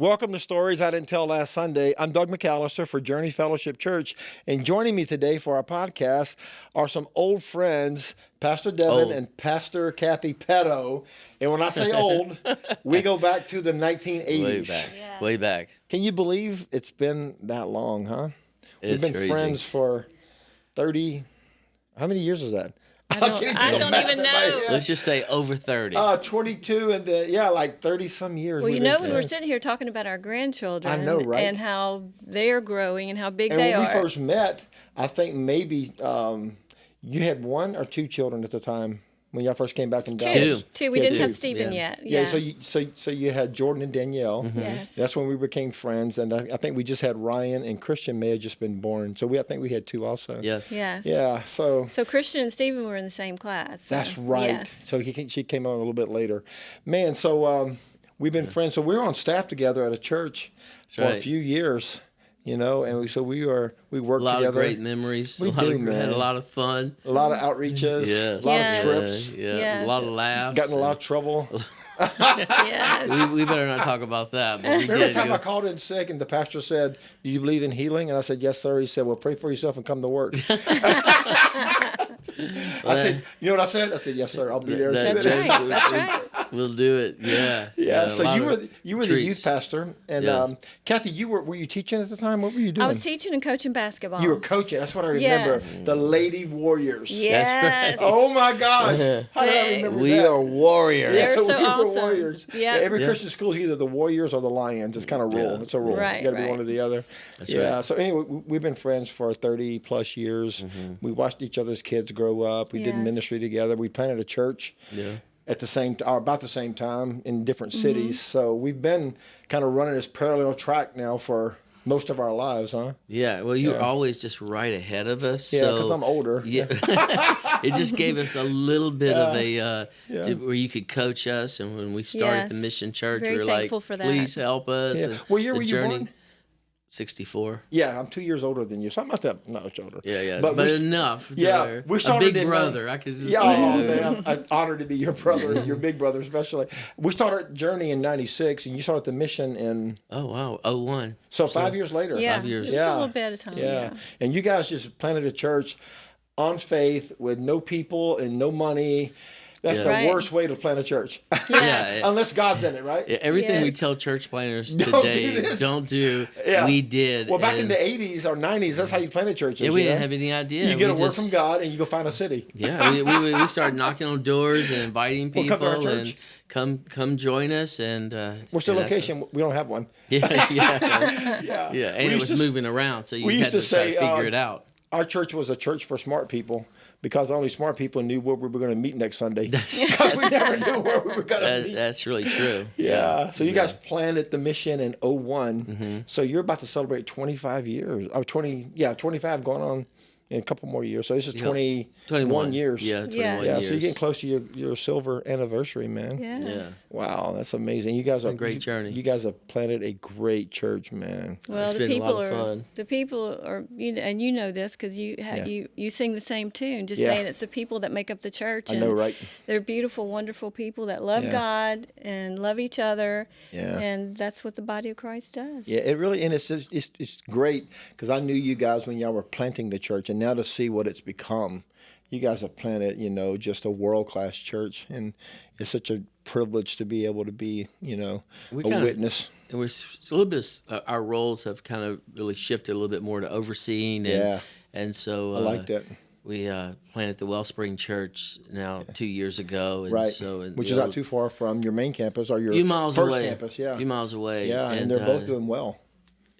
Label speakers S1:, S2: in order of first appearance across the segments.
S1: Welcome to Stories I Didn't Tell Last Sunday. I'm Doug McAllister for Journey Fellowship Church, and joining me today for our podcast are some old friends, Pastor Devin and Pastor Kathy Petto. And when I say old, we go back to the 1980s.
S2: Way back.
S3: Yes.
S2: Way back.
S1: Can you believe it's been that long, huh?
S2: It's
S1: We've been
S2: crazy.
S1: friends for 30, how many years is that?
S3: I don't even know.
S2: Let's just say over 30.
S1: 22 and like 30 some years.
S3: Well,
S1: we've
S3: you
S1: been
S3: know, when we're
S1: friends.
S3: sitting here talking about our grandchildren,
S1: I know, right?
S3: and how they're growing and how big
S1: And
S3: they
S1: when
S3: are.
S1: we first met, I think maybe you had one or two children at the time when y'all first came back from Dallas.
S3: Two. We
S1: Yeah,
S3: didn't
S1: two.
S3: have Stephen yet.
S1: Yeah,
S3: Yeah.
S1: so you had Jordan and Danielle.
S3: Yes.
S1: That's when we became friends, and I think we just had Ryan and Christian may have just been born. So I think we had two also.
S2: Yes.
S3: Yes.
S1: Yeah. So
S3: So Christian and Stephen were in the same class. So,
S1: that's right.
S3: Yes.
S1: So she came on a little bit later. Man, so we've been friends. So we were on staff together at a church for a
S2: right.
S1: few years. You know, and we worked
S2: A lot
S1: together.
S2: of great memories.
S1: We
S2: Had
S1: man.
S2: a lot of fun.
S1: A lot of outreaches.
S2: Yes.
S1: A lot
S3: Yes.
S1: of trips.
S2: Yeah.
S3: Yes.
S2: A lot of laughs.
S1: Got in a lot of trouble.
S3: Yes.
S2: We better not talk about that. But we
S1: Remember
S2: did.
S1: the time I called in sick and the pastor said, "Do you believe in healing?" And I said, "Yes, sir." He said, "Well, pray for yourself and come to work." I said, "You know what I said?" I said, "Yes, sir. I'll be there." in
S3: That's
S1: 2 minutes."
S3: right. That's right.
S2: We'll do it. Yeah.
S1: Yeah.
S2: a
S1: So
S2: lot
S1: you
S2: of
S1: were the youth
S2: treats.
S1: pastor, and
S2: Yes.
S1: Kathy, were you teaching at the time? What were you doing?
S3: I was teaching and coaching basketball.
S1: You were coaching. That's what I remember.
S3: Yes.
S1: The Lady Warriors.
S3: Yes.
S1: Oh my gosh! How did I
S3: They-
S1: remember
S2: We
S1: that?
S2: are warriors.
S3: They're so
S1: we were
S3: awesome.
S1: warriors.
S3: Yeah.
S1: Every
S2: Yeah.
S1: Christian school is either the Warriors or the Lions. It's kind of rule.
S2: Yeah.
S1: It's a rule.
S3: Right,
S1: You got to be
S3: right.
S1: one or the other.
S2: That's
S1: yeah.
S2: right.
S1: So anyway, we've been friends for 30 plus years. We watched each other's kids grow up. We did
S3: Yes.
S1: ministry together. We planted a church
S2: Yeah.
S1: at the same or about the same time in different cities. So we've been kind of running this parallel track now for most of our lives, huh?
S2: Yeah. Well, you're
S1: Yeah.
S2: always just right ahead of us.
S1: Yeah,
S2: so,
S1: because I'm older.
S2: Yeah. It just gave us a little bit of a
S1: Yeah.
S2: where you could coach us, and when we started the
S3: Yes.
S2: mission church,
S3: Very
S2: we were like,
S3: thankful for that.
S2: "Please help us."
S1: Yeah.
S2: and
S1: What year
S2: the
S1: were you
S2: journey-
S1: born?
S2: 64.
S1: Yeah, I'm 2 years older than you. So I'm not that much older.
S2: Yeah.
S1: But
S2: But
S1: we-
S2: enough.
S1: Yeah,
S2: to
S1: we
S2: a
S1: started
S2: big
S1: in,
S2: brother. I could just
S1: Yeah,
S2: say,
S1: oh, man, I'm honored to be your brother, your big brother especially. We started Journey in '96, and you started the mission in
S2: Oh wow, 01.
S1: so 5 years later.
S3: Yeah.
S2: 5 years.
S3: Just
S1: Yeah.
S3: a little bit at a time.
S1: Yeah, and you guys just planted a church on faith with no people and no money. That's
S2: Yeah.
S1: the
S3: Right.
S1: worst way to plant a church,
S3: Yes.
S1: unless God's in it, right?
S2: Everything we
S3: Yes.
S2: tell church planners
S1: Don't do
S2: today,
S1: this.
S2: don't do.
S1: Yeah.
S2: We did.
S1: Well, back in
S2: and-
S1: the '80s or '90s, that's how you planted churches.
S2: yeah, we
S1: you
S2: didn't
S1: know?
S2: have any idea.
S1: You get a
S2: We
S1: word
S2: just-
S1: from God, and you go find a city.
S2: Yeah, we started knocking on doors and inviting
S1: Well,
S2: people
S1: come to our
S2: and
S1: church.
S2: come join us and.
S1: What's the
S2: and that's-
S1: location? We don't have one.
S2: Yeah,
S1: Yeah,
S2: yeah,
S1: We
S2: and it
S1: used
S2: was
S1: to-
S2: moving around, so you
S1: we
S2: had
S1: used
S2: to
S1: to
S2: try
S1: say,
S2: to figure it out.
S1: Our church was a church for smart people because only smart people knew where we were going to meet next Sunday. Because we never knew where we were going to meet.
S2: That's really true.
S1: Yeah. So you guys planted the mission in '01. So you're about to celebrate 25 years. Oh, 25 going on in a couple more years. So this is 21 years.
S2: Yeah, 21
S3: Yes.
S1: Yeah,
S2: years.
S1: so you're getting close to your silver anniversary, man.
S3: Yes.
S2: Yeah.
S1: Wow, that's amazing. You guys are
S2: a great journey.
S1: You guys have planted a great church, man.
S3: Well,
S2: It's
S3: the
S2: been a
S3: people
S2: lot of
S3: are
S2: fun.
S3: the people are and you know this because
S1: Yeah.
S3: you sing the same tune. Just
S1: Yeah.
S3: saying, it's the people that make up the church.
S1: I
S3: and
S1: know, right?
S3: They're beautiful, wonderful people that love
S1: Yeah.
S3: God and love each other.
S1: Yeah.
S3: And that's what the body of Christ does.
S1: Yeah, it really, and it's just, it's great because I knew you guys when y'all were planting the church, and now to see what it's become. You guys have planted, just a world-class church, and it's such a privilege to be able to be, a
S2: kinda-
S1: witness.
S2: And it's a little bit. Our roles have kind of really shifted a little bit more to overseeing, and
S1: Yeah.
S2: and so
S1: I like that.
S2: We planted the Wellspring Church now 2 years ago, and
S1: Right,
S2: so and
S1: which
S2: the
S1: is not
S2: old-
S1: too far from your main campus or your
S2: few miles
S1: first
S2: away.
S1: campus. Yeah,
S2: few miles away.
S1: yeah, and they're both doing well.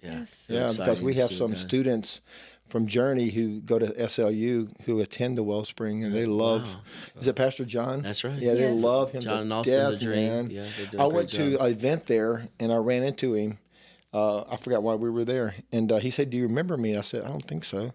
S2: Yeah,
S3: Yes.
S2: they're
S1: Yeah, because
S2: exciting
S1: we
S2: to
S1: have
S2: see
S1: some
S2: what God-
S1: students from Journey who go to SLU who attend the Wellspring, and they love.
S2: Wow.
S1: Is it Pastor John?
S2: That's right.
S1: Yeah, they
S3: Yes.
S1: love him
S2: John
S1: to
S2: and Austin,
S1: death,
S2: the Dream.
S1: man.
S2: Yeah, they're doing
S1: I
S2: a great
S1: went to
S2: job.
S1: an event there, and I ran into him. I forgot why we were there, and he said, "Do you remember me?" I said, "I don't think so."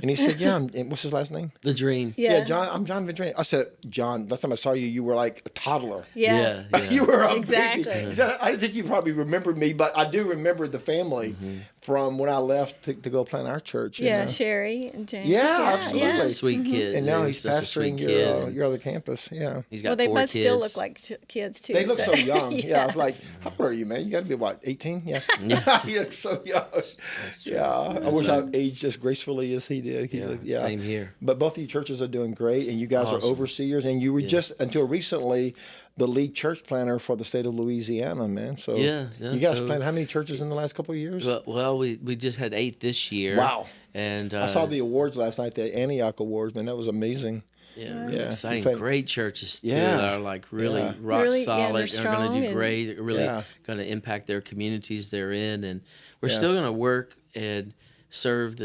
S1: And he said, "Yeah." And what's his last name?
S2: The Dream.
S3: Yeah.
S1: John. I'm John Ventrani. I said, "John." Last time I saw you, you were like a toddler.
S3: Yeah.
S2: Yeah.
S1: You were a
S3: Exactly.
S1: baby. He said, "I didn't think you probably remembered me, but I do remember the family." from when I left to go plant our church. you
S3: Yeah,
S1: know?
S3: Sherry and James.
S1: Yeah, absolutely.
S2: Sweet kid.
S1: And now
S2: Yeah,
S1: he's
S2: such a sweet
S1: pastoring
S2: kid.
S1: your other campus. Yeah.
S2: He's got
S3: Well, they
S2: 4
S3: both
S2: kids.
S3: still look like kids too.
S1: They look so young. Yeah, I was like,
S3: Yes.
S1: how old are you, man? You got to be, what, 18? Yeah.
S2: Yeah.
S1: He looks so young.
S2: That's true.
S1: Yeah. I
S2: That's
S1: wish
S2: right.
S1: I aged as gracefully as he did.
S2: Same here.
S1: But both of you churches are doing great, and you guys are
S2: Awesome.
S1: overseers, and you were just, until recently, the lead church planner for the state of Louisiana, man. So
S2: Yeah,
S1: you guys
S2: so-
S1: planted how many churches in the last couple of years?
S2: Well, we just had 8 this year.
S1: Wow.
S2: And
S1: I saw the awards last night, the Antioch Awards, man. That was amazing.
S2: Yeah,
S1: Yeah.
S2: exciting.
S1: You played-
S2: Great churches too
S1: Yeah.
S2: that are like really
S1: Yeah.
S2: rock
S3: Really, yeah,
S2: solid.
S3: they're
S2: They're going to
S3: strong
S2: do
S3: and-
S2: great. They're really
S1: Yeah.
S2: going to impact their communities they're in, and we're
S1: Yeah.
S2: still going to work and serve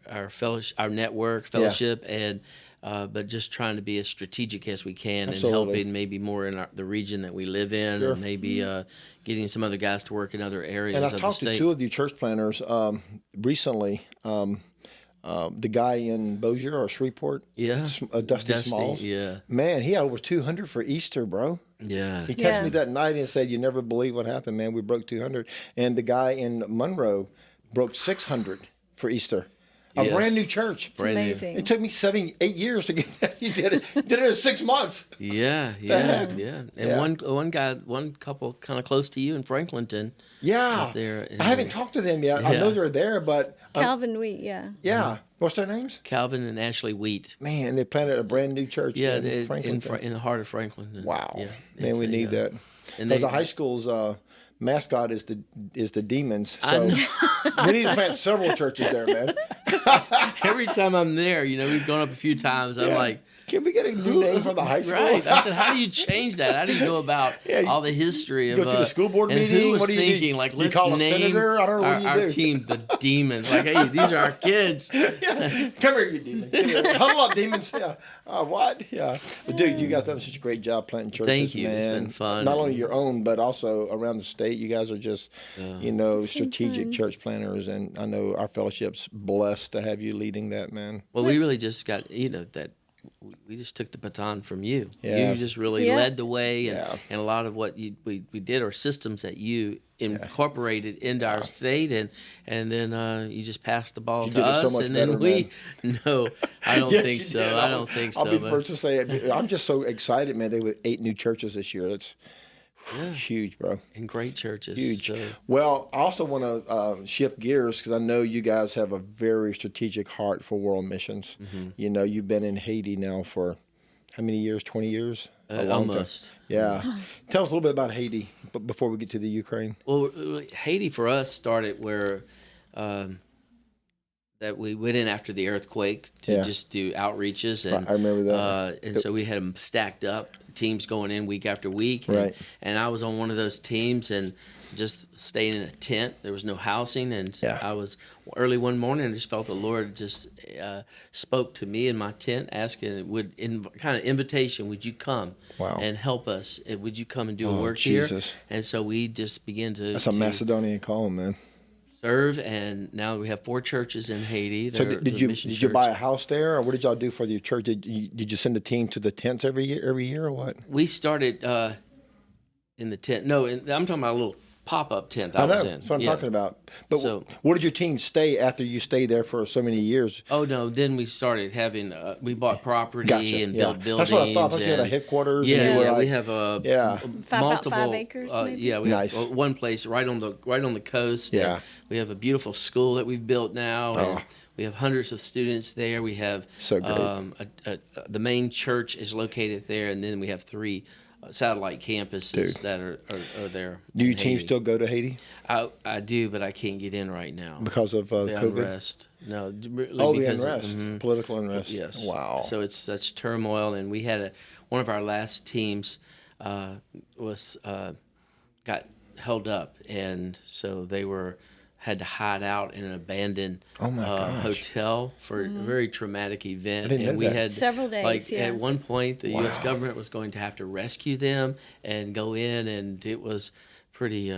S2: our fellowship, our network fellowship, and but just trying to be as strategic as we can and
S1: Absolutely.
S2: helping maybe more in the region that we live in,
S1: Sure.
S2: and maybe getting some other guys to work in other areas
S1: And
S2: of
S1: I've
S2: the
S1: talked to
S2: state.
S1: 2 of you church planners recently. The guy in Bossier or Shreveport,
S2: Yeah,
S1: Dusty Smalls.
S2: Yeah,
S1: Man, he had over 200 for Easter, bro.
S2: yeah.
S1: He texted
S3: Yeah.
S1: me that night and said, "You never believe what happened, man. We broke 200." And the guy in Monroe broke 600 for Easter. A
S2: Yes.
S1: brand new church.
S3: It's
S2: Brand new.
S3: amazing.
S1: It took me 8 years to get that. He did it. He did it in 6 months.
S2: Yeah,
S1: heck?
S2: yeah. And
S1: Yeah.
S2: one couple kind of close to you in Franklinton.
S1: Yeah.
S2: Out there in-
S1: I haven't talked to them yet. I
S2: Yeah.
S1: know they're there, but
S3: Calvin Wheat, yeah.
S1: yeah. What's their names?
S2: Calvin and Ashley Wheat.
S1: Man, they planted a brand new church
S2: Yeah,
S1: in Franklin.
S2: in the heart of Franklin.
S1: Wow.
S2: Yeah,
S1: Man, we need that.
S2: And
S1: Because the high school's mascot is the demons.
S2: I
S1: So
S2: know.
S1: we need to plant several churches there, man.
S2: Every time I'm there, we've gone up a few times. I'm
S1: Yeah.
S2: like,
S1: Can we get a new name for the high school?
S2: right. I said, how do you change that? How do you go about
S1: Yeah,
S2: all the history of
S1: go to the school board
S2: and
S1: meeting?
S2: Who was
S1: What do you do?
S2: thinking like
S1: You
S2: let's
S1: call a
S2: name
S1: senator? I don't know, what do you
S2: our
S1: do?
S2: team the Demons? Like, hey, these are our kids.
S1: Yeah. Come here, you demon. Come here. Huddle up, demons. Yeah. What? Yeah. But dude, you guys done such a great job planting churches,
S2: Thank you.
S1: man.
S2: It's been fun.
S1: Not only your own, but also around the state. You guys are just, strategic church planners, and I know our fellowship's blessed to have you leading that, man.
S2: Well, we
S3: Let's-
S2: really just got that. We just took the baton from you.
S1: Yeah.
S2: You just really
S3: Yeah.
S2: led the way, and,
S1: Yeah.
S2: and a lot of what we did are systems that you incorporated into our state, and then you just passed the ball
S1: You
S2: to
S1: did it so
S2: us,
S1: much
S2: and then
S1: better,
S2: no, I don't
S1: Yes,
S2: think
S1: you
S2: so.
S1: did.
S2: I don't think so.
S1: I'll be
S2: but-
S1: first to say it. I'm just so excited, man. They were 8 new churches this year. That's
S2: Yeah.
S1: huge, bro.
S2: and great churches.
S1: Huge.
S2: So,
S1: Well, I also want to shift gears because I know you guys have a very strategic heart for world missions.
S2: Mm-hmm.
S1: You've been in Haiti now for how many years? 20 years? A long time.
S2: almost.
S1: Yeah. Tell us a little bit about Haiti before we get to the Ukraine.
S2: Well, Haiti for us started where that we went in after the earthquake to
S1: Yeah.
S2: just do outreaches, and
S1: I remember that.
S2: and so we had them stacked up, teams going in week after week, and,
S1: Right.
S2: and I was on one of those teams and just staying in a tent. There was no housing, and
S1: Yeah.
S2: I was early one morning. I just felt the Lord just spoke to me in my tent, asking, kind of invitation, would you come
S1: Wow.
S2: and help us? Would you come and do a
S1: Oh,
S2: work
S1: Jesus.
S2: here? And so we just began to
S1: That's a Macedonian call, man.
S2: serve, and now we have 4 churches in Haiti.
S1: So
S2: They're
S1: did
S2: the
S1: you
S2: mission
S1: did you buy a
S2: church.
S1: house there, or what did y'all do for your church? Did you send a team to the tents every year, or what?
S2: We started in the tent. No, I'm talking about a little pop-up tent I
S1: I know.
S2: was in.
S1: That's what I'm
S2: Yeah.
S1: talking about. But
S2: So-
S1: where did your team stay after you stayed there for so many years?
S2: Oh no! Then we started having. We bought property
S1: Gotcha.
S2: and
S1: Yeah.
S2: built buildings.
S1: That's what I thought. I thought you had a
S2: and-
S1: headquarters.
S2: Yeah,
S1: and you were
S2: yeah.
S1: like,
S2: We have
S1: Yeah.
S3: About
S2: multiple
S3: 5 acres, maybe?
S2: Yeah, we
S1: Nice.
S2: have one place right on the coast.
S1: Yeah.
S2: and we have a beautiful school that we've built now. And
S1: Oh.
S2: we have hundreds of students there. We have
S1: So great.
S2: the main church is located there, and then we have 3 satellite campuses
S1: Dude.
S2: that are there.
S1: Do your
S2: in
S1: team
S2: Haiti.
S1: still go to Haiti
S2: I do, but I can't get in right now
S1: because of
S2: the
S1: COVID?
S2: unrest. No, really
S1: Oh, the
S2: because of-
S1: unrest,
S2: mhm.
S1: political unrest.
S2: Yes.
S1: Wow.
S2: So it's such turmoil, and we had one of our last teams got held up, and so they had to hide out in an abandoned
S1: Oh, my gosh.
S2: hotel for a very traumatic event.
S1: I didn't
S2: and
S1: know
S2: we
S1: that.
S2: had
S3: Several days,
S2: Like at
S3: yes.
S2: one point, the U.S.
S1: Wow.
S2: government was going to have to rescue them and go in, and it was pretty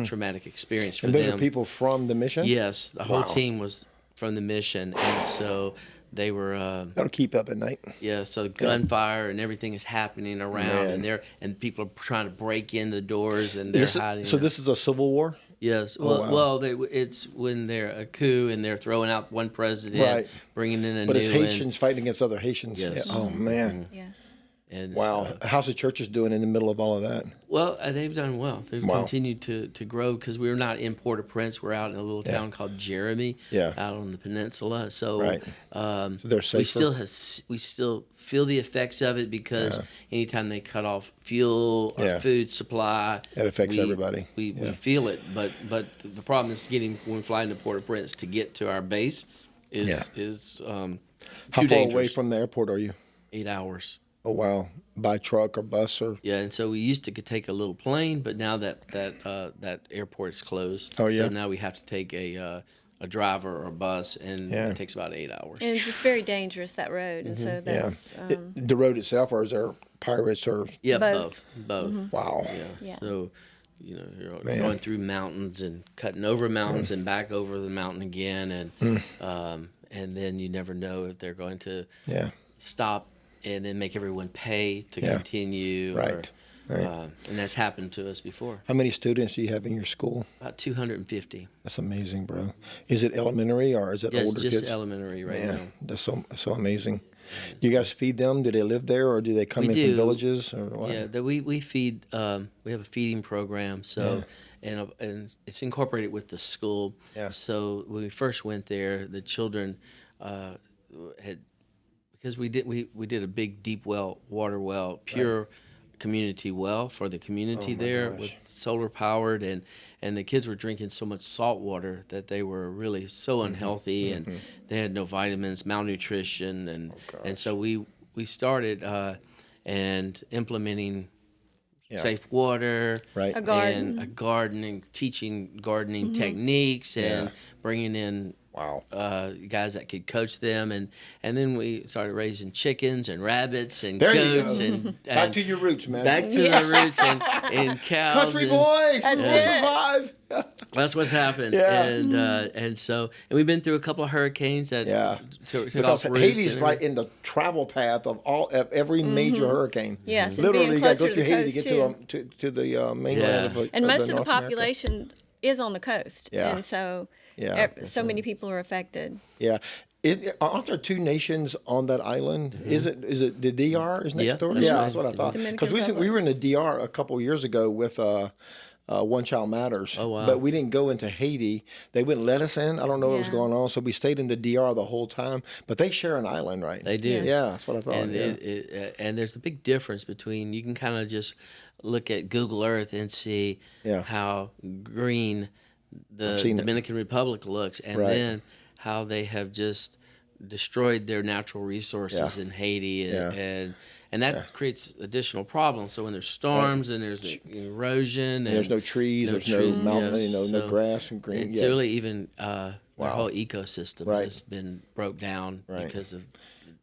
S2: traumatic experience for
S1: and those
S2: them.
S1: are people from the mission?
S2: Yes, the whole
S1: Wow.
S2: team was from the mission, and so they were.
S1: That'll keep up at night.
S2: Yeah, so gunfire and everything is happening around,
S1: Man.
S2: and people are trying to break in the doors, and they're hiding.
S1: So this is a civil war
S2: Yes.
S1: Oh, wow.
S2: It's when they're a coup and they're throwing out one president,
S1: Right.
S2: bringing in a
S1: But
S2: new
S1: it's Haitians fighting against other Haitians.
S2: Yes.
S1: Yeah. Oh, man.
S3: Yes.
S2: And
S1: Wow. How's the churches doing in the middle of all of that?
S2: Well, they've done well. They've
S1: Wow.
S2: continued to grow because we're not in Port-au-Prince. We're out in a little
S1: Yeah.
S2: town called Jeremy,
S1: Yeah.
S2: out on the peninsula. So,
S1: Right. So they're safer.
S2: we still feel the effects of it because anytime they cut off fuel or
S1: Yeah.
S2: food supply,
S1: That affects everybody.
S2: We
S1: Yeah.
S2: feel it. But the problem is getting when flying to Port-au-Prince to get to our base is
S1: How
S2: too
S1: far
S2: dangerous.
S1: away from the airport are you?
S2: 8 hours.
S1: Oh, wow. By truck or bus or?
S2: Yeah, and so we used to could take a little plane, but now that airport is closed.
S1: Oh, yeah?
S2: So now we have to take a driver or a bus, and
S1: Yeah.
S2: it takes about 8 hours.
S3: And it's just very dangerous, that road. And so that's,
S1: The road itself, or is there pirates or?
S2: Yeah,
S3: both.
S2: both.
S1: Wow.
S3: Yeah.
S2: So, you're
S1: Man.
S2: going through mountains and cutting over mountains and back over the mountain again, and then you never know if they're going to
S1: Yeah.
S2: stop and then make everyone pay to
S1: Yeah.
S2: continue.
S1: Right.
S2: And that's happened to us before.
S1: How many students do you have in your school?
S2: About 250.
S1: That's amazing, bro. Is it elementary or is it
S2: Yeah, it's
S1: older
S2: just
S1: kids?
S2: elementary right now.
S1: Man, that's so amazing. You guys feed them? Do they live there, or do they come
S2: We
S1: in
S2: do.
S1: from villages? Or what?
S2: Yeah, we feed. We have a feeding program. So, and it's incorporated with the school.
S1: Yeah.
S2: So when we first went there, the children had because we did a big deep water well, pure community well for the community
S1: Oh, my
S2: there
S1: gosh.
S2: with solar powered, and the kids were drinking so much salt water that they were really so
S1: Mm-hmm.
S2: unhealthy and they had no vitamins, malnutrition, and
S1: Oh,
S2: so we started and implementing
S1: Yeah.
S2: safe water,
S1: Right.
S3: A garden.
S2: and teaching gardening techniques, and
S1: Yeah.
S2: bringing in
S1: Wow.
S2: guys that could coach them, and then we started raising chickens and rabbits and
S1: There you
S2: goats
S1: go.
S2: and
S1: Back to your roots, man.
S2: back to the roots and cows.
S1: Country
S2: and
S1: boys, we
S3: That's
S1: will
S3: it.
S1: survive.
S2: That's what's happened.
S1: Yeah.
S2: And so we've been through a couple of hurricanes that
S1: Yeah.
S2: took
S1: Because
S2: off roots
S1: Haiti's
S2: and
S1: right in the travel path of every major hurricane.
S3: Yes, and
S1: Literally,
S3: being
S1: you got to go
S3: closer to
S1: through
S3: the
S1: Haiti to
S3: coast,
S1: get to the mainland.
S2: Yeah.
S3: And most of the
S1: North America.
S3: population is on the coast.
S1: Yeah.
S3: And so
S1: Yeah.
S3: so many people are affected.
S1: Yeah. Aren't there two nations on that island? Is it the DR is next
S2: Yeah,
S1: door?
S2: that's
S1: Yeah,
S2: right.
S1: that's what I thought.
S3: Dominican
S1: Because we
S3: Republic.
S1: were in the DR a couple years ago with One Child Matters.
S2: Oh, wow.
S1: But we didn't go into Haiti. They wouldn't let us in. I don't know what was
S3: Yeah.
S1: going on. So we stayed in the DR the whole time. But they share an island, right?
S2: They do.
S3: Yes.
S1: Yeah, that's what I thought.
S2: And
S1: yeah.
S2: and there's a big difference between you can kind of just look at Google Earth and see
S1: Yeah.
S2: how green the
S1: seen it.
S2: Dominican Republic looks, and
S1: Right.
S2: then how they have just destroyed their natural resources
S1: Yeah.
S2: in Haiti,
S1: Yeah.
S2: and that creates additional problems. So when there's storms and there's erosion, and
S1: There's no trees, there's no
S2: tree-
S1: mountain,
S2: yes.
S1: no
S2: So
S1: grass and green.
S2: It's
S1: Yeah.
S2: really even
S1: Wow.
S2: the whole ecosystem
S1: Right.
S2: has been broke down
S1: Right.
S2: because of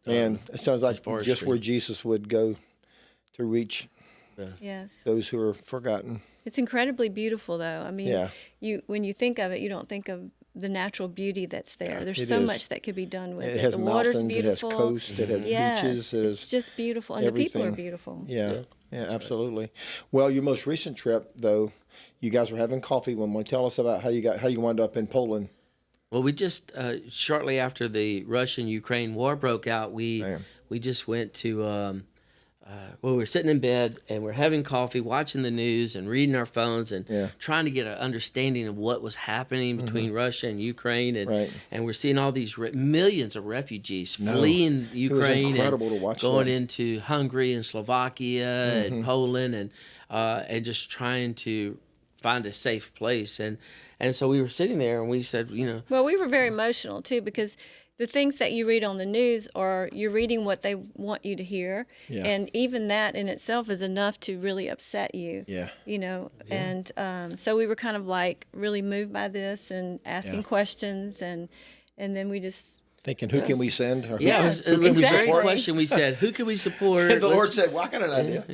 S1: Man, it sounds like just
S2: forestry.
S1: where Jesus would go to reach
S3: Yes.
S1: those who are forgotten.
S3: It's incredibly beautiful, though. I mean,
S1: Yeah.
S3: when you think of it, you don't think of the natural beauty that's there.
S1: Yeah,
S3: There's
S1: it
S3: so
S1: is.
S3: much that could be done with
S1: It
S3: it.
S1: has
S3: The water's
S1: mountains, it has
S3: beautiful.
S1: coast, it has
S3: Yes,
S1: beaches, it
S3: it's
S1: has
S3: just beautiful, and the people are
S1: everything.
S3: beautiful.
S1: Yeah, absolutely. Well, your most recent trip, though, you guys were having coffee one morning. Tell us about how you wound up in Poland.
S2: Well, we just shortly after the Russian-Ukraine war broke out, we just went to we were sitting in bed and we're having coffee, watching the news and reading our phones and trying to get an understanding of what was happening between Russia and Ukraine, and we're seeing all these millions of refugees fleeing Ukraine
S1: incredible
S2: and
S1: to watch
S2: going
S1: that.
S2: into Hungary and Slovakia and Poland and just trying to find a safe place, and so we were sitting there and we said,
S3: Well, we were very emotional too, because the things that you read on the news are you're reading what they want you to hear, and even that in itself is enough to really upset you.
S1: Yeah.
S3: And so we were kind of like really moved by this and asking questions, and then we just
S1: Thinking, who can we send? Or who-
S2: yeah,
S3: Yes,
S2: it was the very
S3: exactly.
S2: question we said, who can we support?
S1: And the
S2: Let's-
S1: Lord said, well, I got an idea.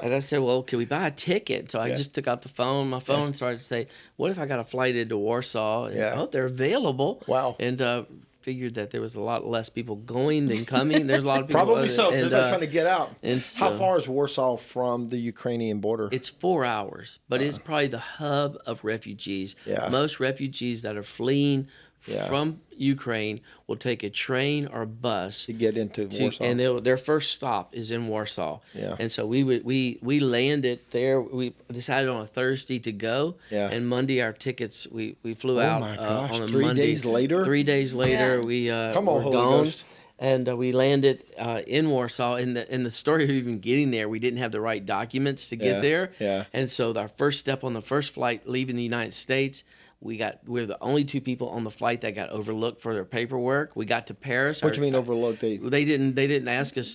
S2: And I said, well, can we buy a ticket? So I just took out the phone. My phone started to say, what if I got a flight into Warsaw? And,
S1: Yeah.
S2: oh, they're available.
S1: Wow.
S2: And figured that there was a lot less people going than coming. There's a lot of people.
S1: Probably so. They're trying to get out.
S2: And
S1: how far is Warsaw from the Ukrainian border?
S2: It's 4 hours, but it's probably the hub of refugees.
S1: Yeah.
S2: Most refugees that are fleeing from Ukraine will take a train or a bus
S1: to get into Warsaw,
S2: and their first stop is in Warsaw.
S1: Yeah.
S2: And so we landed there. We decided on a Thursday to go.
S1: Yeah.
S2: And Monday our tickets we flew out
S1: my gosh,
S2: on a
S1: 3
S2: Monday.
S1: days later.
S2: 3 days later we
S1: Come on,
S2: were
S1: Holy
S2: gone.
S1: Ghost.
S2: And we landed in Warsaw. In the story of even getting there, we didn't have the right documents to get there.
S1: Yeah.
S2: And so our first step on the first flight leaving the United States, we're the only 2 people on the flight that got overlooked for their paperwork. We got to Paris.
S1: What do you mean overlooked?
S2: They didn't ask us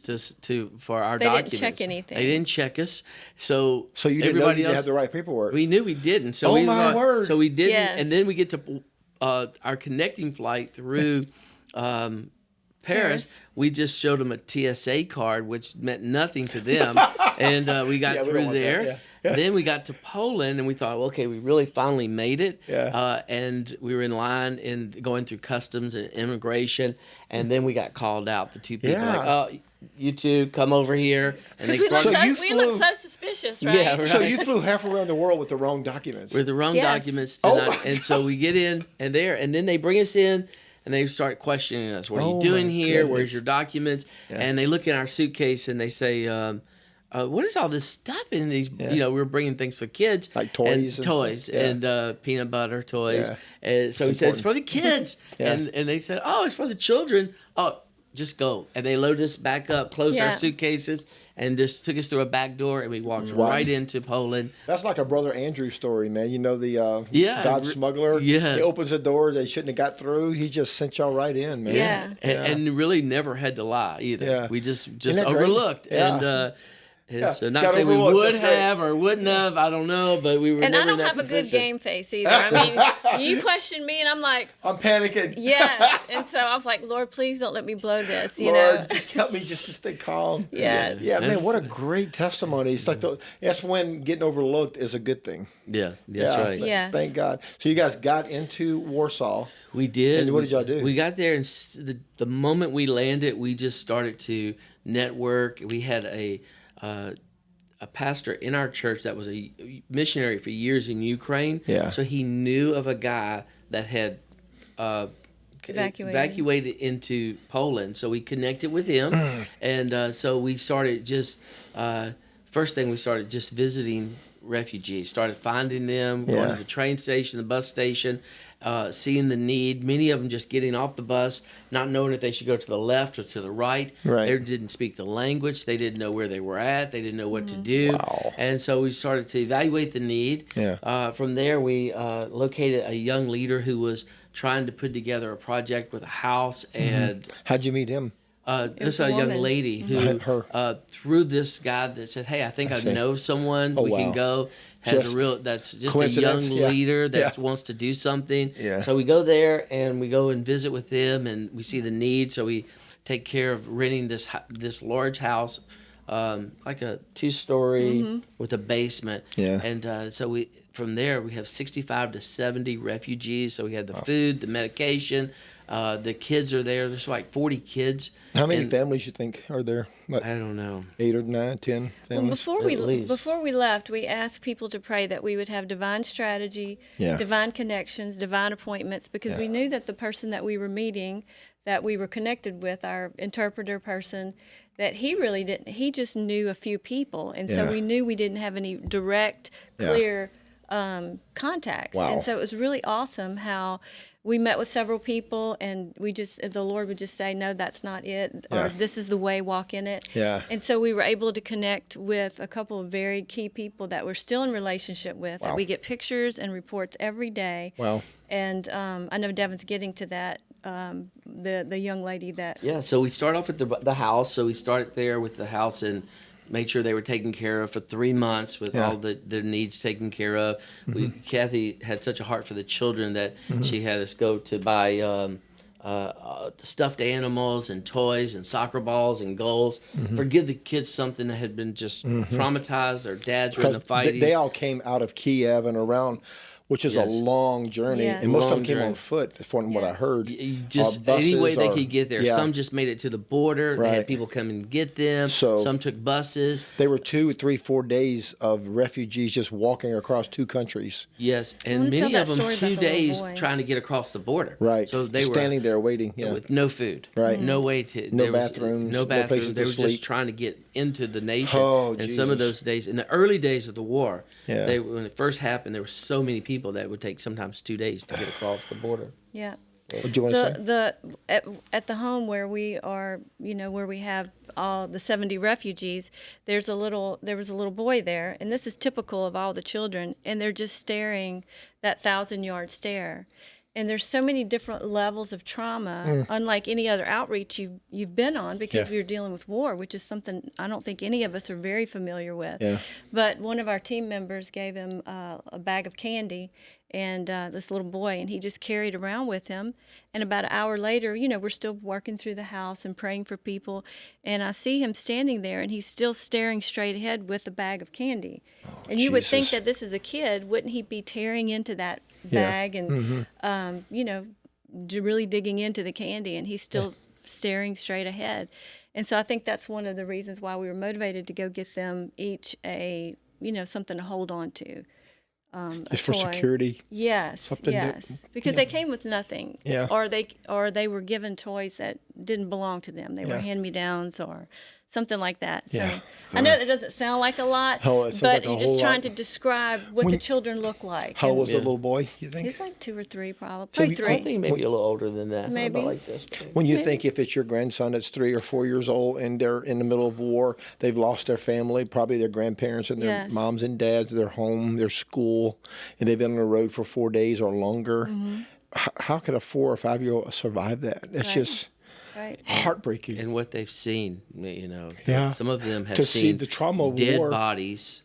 S2: for our documents.
S3: They didn't check anything.
S2: They didn't check us. So
S1: you didn't know you didn't have the right paperwork.
S2: We knew we didn't. So
S1: my word.
S2: So we didn't.
S3: Yes.
S2: And then we get to our connecting flight through Paris. We just showed them a TSA card, which meant nothing to them, and we got through there.
S1: Yeah.
S2: Then we got to Poland, and we thought, well, okay, we really finally made it.
S1: Yeah.
S2: And we were in line and going through customs and immigration, and then we got called out. The 2 people like, oh, you 2 come over here, and
S3: we look so suspicious, right?
S2: Yeah, right.
S1: So you flew half around the world with the wrong documents.
S2: With the wrong documents, and so we get in and then they bring us in. And they start questioning us. What are you doing here? Where's your documents? Yeah. And they look in our suitcase and they say, what is all this stuff in these? We were bringing things for kids.
S1: Like toys.
S2: And peanut butter toys.
S1: Yeah.
S2: And so we said, it's for the kids. And they said, oh, it's for the children. Oh, just go. And they loaded us back up, closed our suitcases, and just took us through a back door, and we walked right into Poland.
S1: That's like a Brother Andrew story, man. You know, the God smuggler?
S2: Yeah.
S1: He opens the door. They shouldn't have got through. He just sent y'all right in, man.
S3: Yeah.
S2: And really never had to lie either.
S1: Yeah.
S2: We just overlooked.
S1: Yeah.
S2: And so not saying we would have or wouldn't have, I don't know, but we were
S3: and
S2: never
S3: I don't
S2: in that
S3: have
S2: position.
S3: a good game face either. I mean, you question me, and I'm like,
S1: I'm panicking.
S3: Yes. And so I was like, Lord, please don't let me blow this. You
S1: Lord,
S3: know,
S1: just help me just to stay calm.
S3: Yes.
S1: Yeah, man, what a great testimony. It's like that's when getting overlooked is a good thing.
S2: Yes, that's right.
S3: Yes.
S1: Thank God. So you guys got into Warsaw.
S2: We did.
S1: And what did y'all do?
S2: We got there, and the moment we landed, we just started to network. We had a pastor in our church that was a missionary for years in Ukraine.
S1: Yeah.
S2: So he knew of a guy that had evacuated into Poland. So we connected with him, and so we started first thing we started just visiting refugees. Started finding them, going to the train station, the bus station, seeing the need. Many of them just getting off the bus, not knowing if they should go to the left or to the right. They didn't speak the language. They didn't know where they were at. They didn't know what to do.
S1: Wow.
S2: And so we started to evaluate the need. From there, we located a young leader who was trying to put together a project with a house. And
S1: how'd you meet him?
S2: This is a young lady who, through this guy that said, "Hey, I think I know someone. We can go." That's just a young leader that wants to do something. So we go there and we go and visit with them, and we see the need. So we take care of renting this large house, like a 2-story with a basement. And so from there we have 65 to 70 refugees. So we had the food, the medication. The kids are there. There's like 40 kids.
S1: How many families you think are there? What,
S2: I don't know.
S1: 8 or 9, 10 families?
S3: Well, before we left, we asked people to pray that we would have divine strategy, divine connections, divine appointments, because we knew that the person that we were meeting, that we were connected with, our interpreter person, that he really didn't. He just knew a few people, and so we knew we didn't have any direct, clear contacts.
S1: Wow.
S3: And so it was really awesome how we met with several people, and the Lord would just say, no, that's not it, or this is the way, walk in it. And so we were able to connect with a couple of very key people that we're still in relationship with, that we get pictures and reports every day. And I know Devin's getting to that, the young lady that...
S2: Yeah, so we start off at the house. So we started there with the house and made sure they were taken care of for 3 months with all their needs taken care of. Kathy had such a heart for the children that she had us go to buy stuffed animals and toys and soccer balls and goals. Give the kids something that had been just traumatized. Their dads were in the fighting.
S1: They all came out of Kiev and around which is a long journey, and most of them came on foot, from what I heard.
S2: Just any way they could get there. Some just made it to the border. They had people come and get them. So some took buses.
S1: They were 2, 3, 4 days of refugees just walking across 2 countries.
S2: Yes, and many of them 2 days trying to get across the border.
S1: Right.
S2: So they were
S1: standing there waiting.
S2: With no food.
S1: Right.
S2: No way to.
S1: No bathrooms.
S2: No bathrooms. They were just trying to get into the nation. And some of those days, in the early days of the war, when it first happened, there were so many people that it would take sometimes 2 days to get across the border.
S3: Yeah.
S1: What do you want to say?
S3: At the home where we are, where we have all the 70 refugees, there was a little boy there, and this is typical of all the children, and they're just staring that 1,000-yard stare. And there's so many different levels of trauma, unlike any other outreach you've been on, because we were dealing with war, which is something I don't think any of us are very familiar with. Yeah. But one of our team members gave him a bag of candy, and this little boy, and he just carried around with him. And about an hour later, we're still working through the house and praying for people, and I see him standing there, and he's still staring straight ahead with a bag of candy. And you would think that this is a kid, wouldn't he be tearing into that bag and really digging into the candy, and he's still staring straight ahead. And so I think that's one of the reasons why we were motivated to go get them each a something to hold on to.
S1: Just for security.
S3: Yes, because they came with nothing. Yeah. Or they were given toys that didn't belong to them. They were hand-me-downs or something like that. So I know that doesn't sound like a lot, but you're just trying to describe what the children look like.
S1: How old was the little boy, you think?
S3: He's like 2 or 3, probably. 3.
S2: I think maybe a little older than that.
S3: Maybe.
S2: Like this.
S1: When you think if it's your grandson that's 3 or 4 years old and they're in the middle of war, they've lost their family, probably their grandparents and their moms and dads, their home, their school, and they've been on the road for 4 days or longer. How could a 4 or 5-year-old survive that? That's just... heartbreaking.
S2: And what they've seen, some of them have
S1: to
S2: seen
S1: see the trauma of
S2: dead
S1: war.
S2: Bodies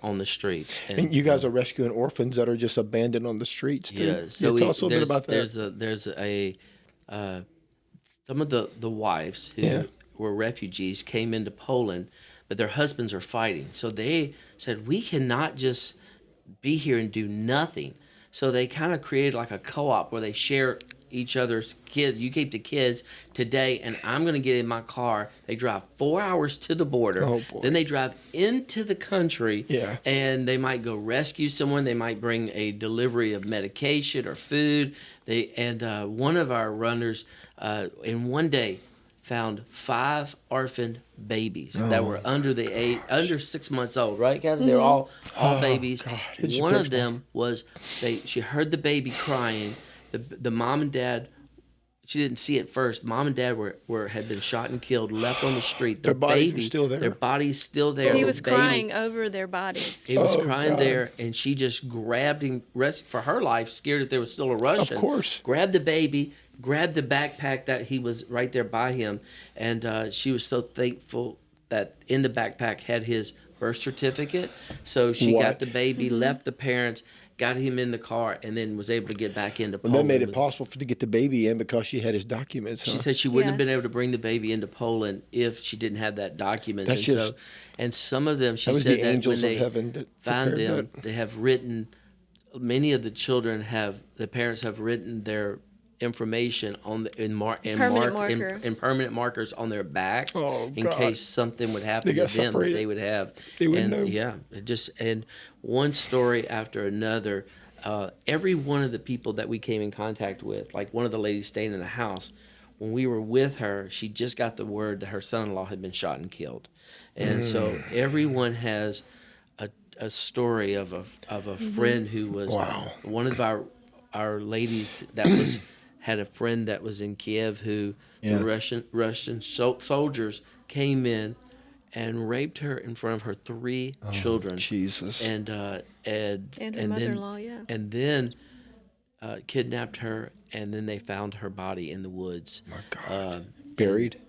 S2: on the street.
S1: And you guys are rescuing orphans that are just abandoned on the streets, too.
S2: Yeah, so
S1: tell us a little bit about that.
S2: There's some of the wives who were refugees came into Poland, but their husbands are fighting. So they said, we cannot just be here and do nothing. So they kind of created like a co-op where they share each other's kids. You keep the kids today, and I'm going to get in my car. They drive 4 hours to the border. Then they drive into the country, and they might go rescue someone. They might bring a delivery of medication or food. One of our runners, in one day, found 5 orphaned babies that were under 6 months old. Right, Kathy? They're all babies. God, one of them was she heard the baby crying. The mom and dad, she didn't see it first. Mom and dad had been shot and killed, left on the street.
S1: Their bodies were still there.
S2: Their bodies still there.
S3: He was crying over their bodies.
S2: He was crying there, and she just grabbed him, for her life, scared that there was still a Russian.
S1: Of course.
S2: Grabbed the baby, grabbed the backpack that he was right there by him, and she was so thankful that in the backpack had his birth certificate. So she got the baby, left the parents, got him in the car, and then was able to get back into Poland.
S1: Well, that made it possible to get the baby in because she had his documents.
S2: She said she wouldn't have been able to bring the baby into Poland if she didn't have that document. And some of them, she said that when they find them, they have written, many of the children the parents have written their information on in permanent markers on their backs in case something would happen to them that they would have.
S1: They would know.
S2: Yeah, and one story after another. Every one of the people that we came in contact with, like one of the ladies staying in the house, when we were with her, she just got the word that her son-in-law had been shot and killed, and so everyone has a story of a friend who was one of our ladies that had a friend that was in Kiev who the Russian soldiers came in and raped her in front of her 3 children.
S1: Jesus.
S3: And her mother-in-law,
S2: and then kidnapped her, and then they found her body in the woods.
S1: My God. Buried?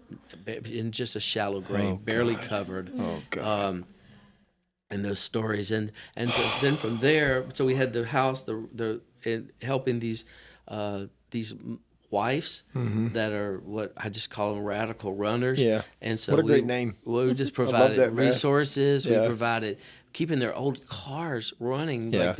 S2: In just a shallow grave, barely covered.
S1: Oh, God.
S2: And those stories. And then from there, so we had the house, and helping these wives that are what I just call them radical runners. Yeah. And so
S1: what a great name.
S2: We just provided resources. We provided keeping their old cars running. Like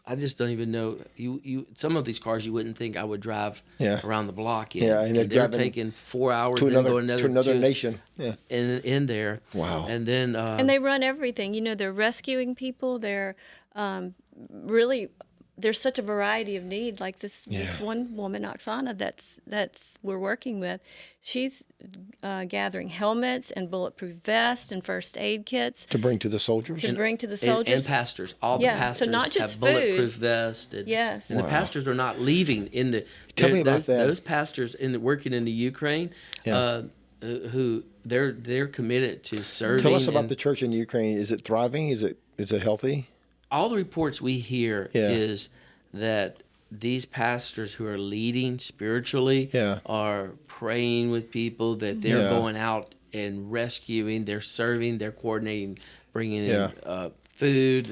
S2: I just don't even know. You some of these cars you wouldn't think I would drive around the block in.
S1: Yeah, and
S2: they're taking 4 hours
S1: to
S2: then
S1: another nation. Yeah,
S2: in there.
S1: Wow.
S2: And then
S3: and they run everything. They're rescuing people. They're really. There's such a variety of need. Like this one woman, Oksana, that's we're working with. She's gathering helmets and bulletproof vests and first aid kits
S1: to bring to the soldiers.
S2: And pastors. All the pastors
S3: so not just
S2: have bulletproof vests. And the pastors are not leaving in the.
S1: Tell me about that.
S2: Those pastors working in the Ukraine, who they're committed to serving.
S1: Tell us about the church in Ukraine. Is it thriving? Is it healthy?
S2: All the reports we hear is that these pastors who are leading spiritually are praying with people, that they're going out and rescuing, they're serving, they're coordinating, bringing in food,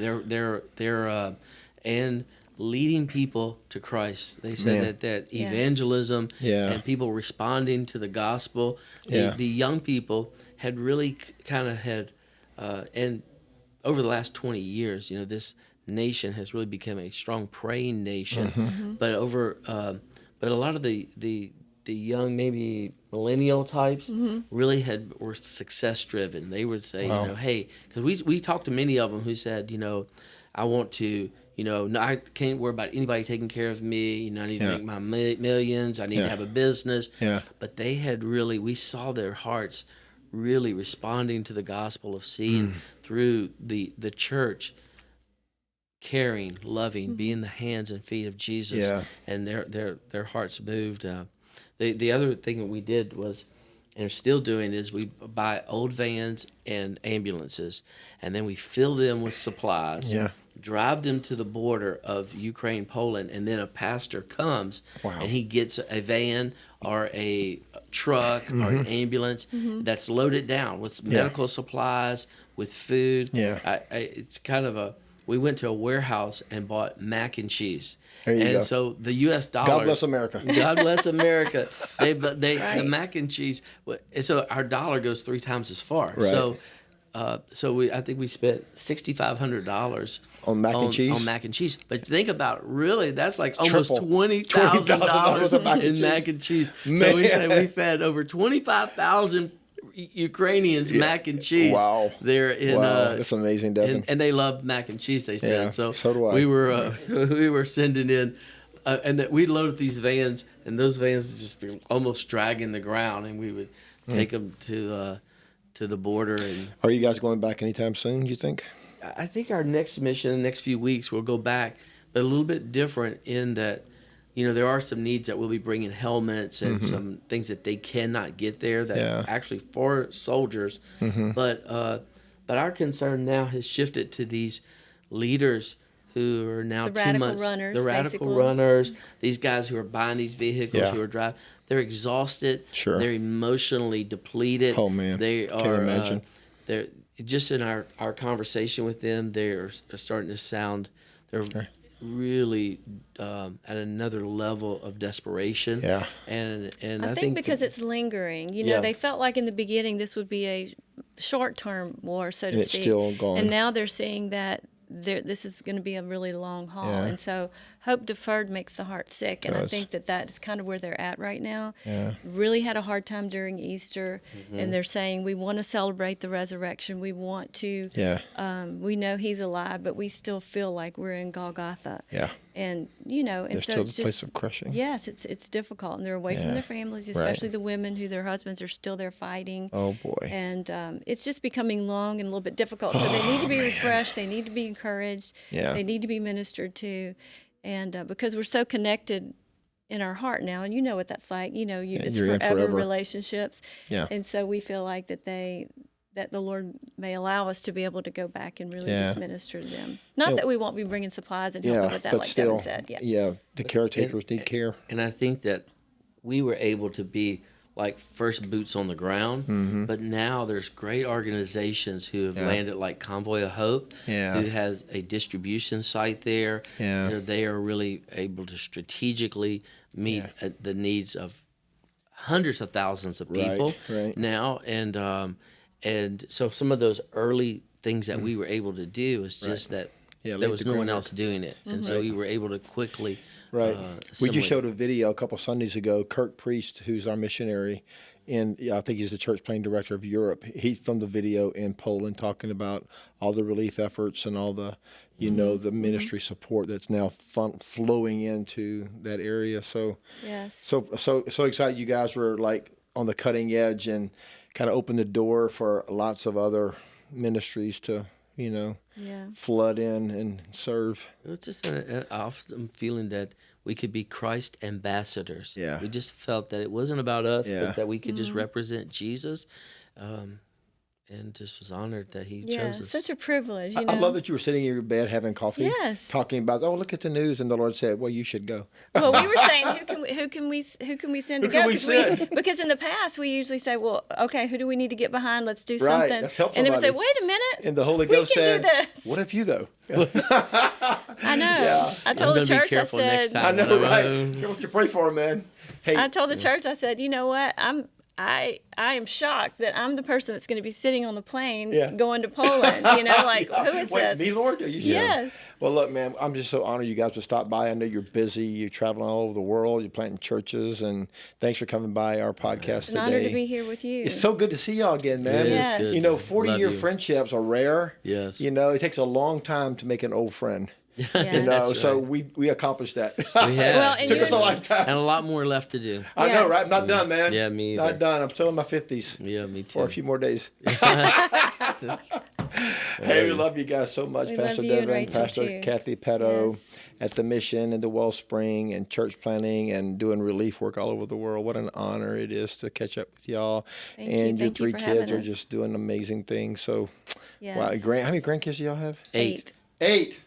S2: they're and leading people to Christ. They said that evangelism and people responding to the gospel, the young people had really kind of had, and over the last 20 years, this nation has really become a strong praying nation. But but a lot of the young, maybe millennial types, really were success driven. They would say, hey, because we talked to many of them who said, I want to, no, I can't worry about anybody taking care of me. I need to make my millions. I need to have a business. But they had we saw their hearts really responding to the gospel of seeing through the church, caring, loving, being the hands and feet of Jesus, and their hearts moved. The other thing that we did was, and are still doing, is we buy old vans and ambulances, and then we fill them with supplies, drive them to the border of Ukraine, Poland, and then a pastor comes and he gets a van or a truck or an ambulance that's loaded down with medical supplies, with food. It's kind of we went to a warehouse and bought mac and cheese.
S1: There you go.
S2: So the U.S. dollar.
S1: God bless America.
S2: God bless America. The mac and cheese. So our dollar goes 3 times as far.
S1: Right.
S2: So I think we spent $6,500
S1: on mac and cheese.
S2: On mac and cheese. But think about, really, that's like
S1: Triple.
S2: almost $20,000 in mac and cheese.
S1: Man.
S2: So we say we fed over 25,000 Ukrainians mac and cheese.
S1: Wow.
S2: There in
S1: that's amazing, Devin.
S2: and they love mac and cheese, they said.
S1: So do I.
S2: We were sending in and that we load up these vans, and those vans would just be almost dragging the ground, and we would take them to the border. And
S1: are you guys going back anytime soon, you think?
S2: I think our next mission, in the next few weeks, we'll go back, but a little bit different in that, there are some needs that we'll be bringing helmets and some things that they cannot get there that actually for soldiers. But our concern now has shifted to these leaders who are now
S3: the
S2: 2 months.
S3: Runners,
S2: the radical runners, these guys who are buying these vehicles, who are driving. They're exhausted.
S1: Sure.
S2: They're emotionally depleted.
S1: Oh, man.
S2: They
S1: Can't
S2: are.
S1: imagine.
S2: They're just in our conversation with them. They're starting to sound. They're really at another level of desperation. And
S3: I think because it's lingering. They felt like in the beginning this would be a short-term war, so to speak.
S1: It's still gone.
S3: And now they're seeing that this is going to be a really long haul. And so hope deferred makes the heart sick. And I think that is kind of where they're at right now. Really had a hard time during Easter. And they're saying, we want to celebrate the resurrection. We want to, we know he's alive, but we still feel like we're in Golgotha. And, and
S1: There's
S3: so
S1: still
S3: it's
S1: the place of crushing.
S3: Yes, it's difficult. And they're away from their families, especially the women who their husbands are still there fighting.
S1: Oh, boy.
S3: And it's just becoming long and a little bit difficult. So they need to be refreshed. They need to be encouraged. They need to be ministered to. And because we're so connected in our heart now, and you know what that's like. It's forever relationships. And so we feel like that the Lord may allow us to be able to go back and really just minister to them. Not that we won't be bringing supplies and helping with that,
S1: but
S3: like
S1: still,
S3: Devin said.
S1: The caretakers need care.
S2: And I think that we were able to be like first boots on the ground, but now there's great organizations who have landed, like Convoy of Hope, who has a distribution site there. They are really able to strategically meet the needs of hundreds of thousands of people now. And so some of those early things that we were able to do is just that there was no one else doing it. And so we were able to quickly
S1: Right. We just
S2: assimilate.
S1: showed a video a couple Sundays ago. Kirk Priest, who's our missionary, and I think he's the church planning director of Europe. He filmed a video in Poland talking about all the relief efforts and all the, the ministry support that's now flowing into that area. So, so excited you guys were like on the cutting edge and kind of opened the door for lots of other ministries to, flood in and serve.
S2: It's just an awesome feeling that we could be Christ ambassadors.
S1: Yeah.
S2: We just felt that it wasn't about us, but that we could just represent Jesus. And just was honored that he chose us.
S3: Such a privilege.
S1: I love that you were sitting in your bed having coffee, talking about, look at the news, and the Lord said, well, you should go.
S3: Well, we were saying, who can we send to go? Because in the past we usually say, well, okay, who do we need to get behind? Let's do something.
S1: That's helpful.
S3: And then we say, wait a minute.
S1: And the Holy Ghost said,
S3: this.
S1: what if you go?
S3: I know. Yeah. I told the church, I said,
S2: next time.
S1: I know, right? Hear what you pray for, man. Hey,
S3: I told the church, I said, you know what? I am shocked that I'm the person that's going to be sitting on the plane going to Poland. Who is this?
S1: Me, Lord? Are you sure?
S3: Yes.
S1: Well, look, man, I'm just so honored you guys would stop by. I know you're busy. You're traveling all over the world. You're planting churches. And thanks for coming by our podcast
S3: It's
S1: today.
S3: an honor to be here with you.
S1: It's so good to see y'all again, man.
S3: Yes.
S2: Good.
S1: 40-year friendships are rare.
S2: Yes.
S1: It takes a long time to make an old friend.
S3: Yes.
S1: So we accomplished that.
S2: We have.
S3: Well,
S1: It took us a lifetime.
S2: And a lot more left to do.
S1: I know, right? I'm not done, man.
S2: Yeah, me either.
S1: Not done. I'm still in my 50s.
S2: Yeah, me too.
S1: For a few more days. Hey, we love you guys so much, Pastor Devin, Pastor Kathy Petto at the Mission and the Wellspring and church planning and doing relief work all over the world. What an honor it is to catch up with y'all. And your 3 kids are just doing amazing things. So, wow, how many grandkids do y'all have?
S2: 8.
S1: 8.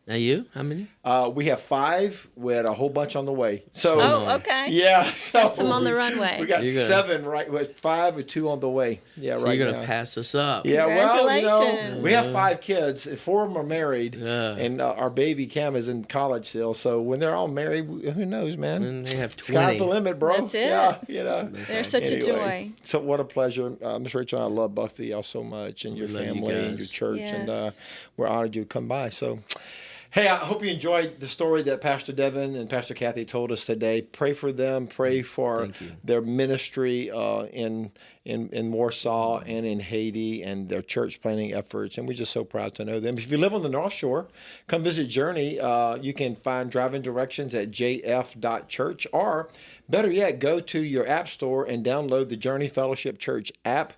S2: Now you? How many?
S1: We have 5 with a whole bunch on the way. So,
S3: okay.
S1: Yeah. So
S3: got some on the runway.
S1: We got 7 with 5 with 2 on the way. Yeah,
S2: so
S1: right
S2: you're
S1: now.
S2: going to pass us up.
S1: Yeah,
S3: Congratulations.
S1: we have 5 kids, and 4 of them are married, and our baby Cam is in college still. So when they're all married, who knows, man?
S2: And they have 20.
S1: Sky's the limit, bro.
S3: That's it.
S1: Yeah,
S3: They're such a joy.
S1: So what a pleasure, Miss Rachel. I love both of y'all so much, and your family and your church, and we're honored you come by. So. Hey, I hope you enjoyed the story that Pastor Devin and Pastor Kathy told us today. Pray for them. Pray for their ministry in Warsaw and in Haiti and their church planning efforts. And we're just so proud to know them. If you live on the North Shore, come visit Journey. You can find driving directions at jf.church, or better yet, go to your app store and download the Journey Fellowship Church app.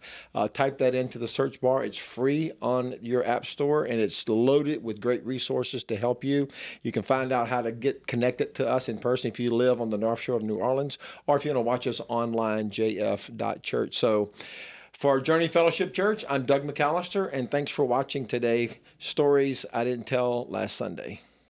S1: Type that into the search bar. It's free on your app store, and it's loaded with great resources to help you. You can find out how to get connected to us in person if you live on the North Shore of New Orleans, or if you want to watch us online, jf.church. So for Journey Fellowship Church, I'm Doug McAllister, and thanks for watching today, Stories I Didn't Tell Last Sunday.